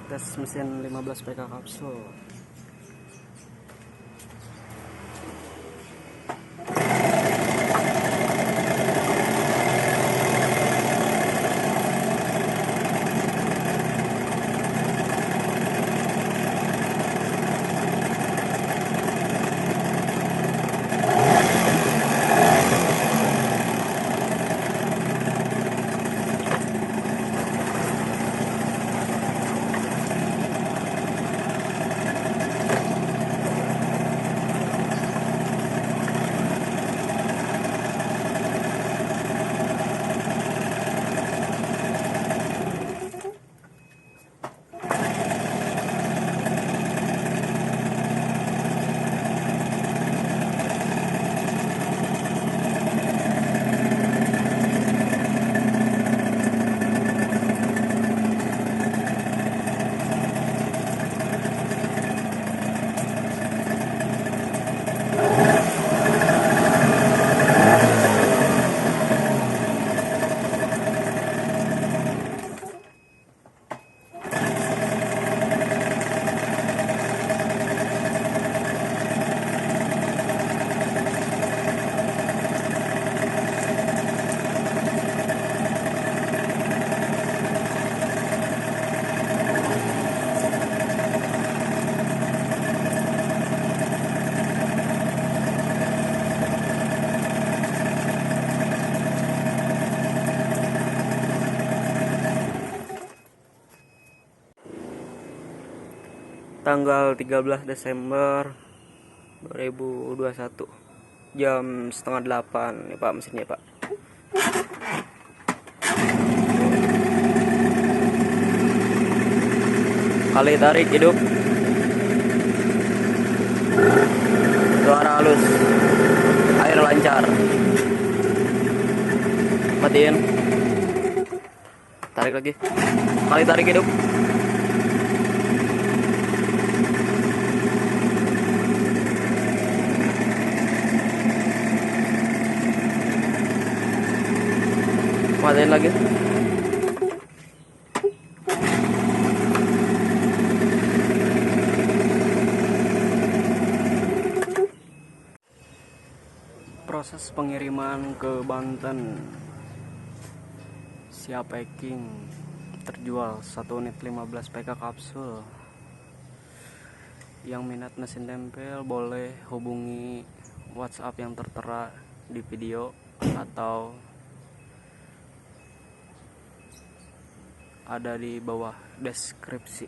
Tes mesin 15 PK kapsul. Tanggal 13 Desember 2021 jam setengah 8 nih Pak, mesinnya Pak. Kali tarik hidup, suara halus, air lancar. Matiin, tarik lagi, kali tarik hidup. Matiin lagi. Proses pengiriman ke Banten. Siap packing. Terjual 1 unit 15 PK kapsul. Yang minat mesin tempel boleh hubungi WhatsApp yang tertera di video atau ada di bawah deskripsi.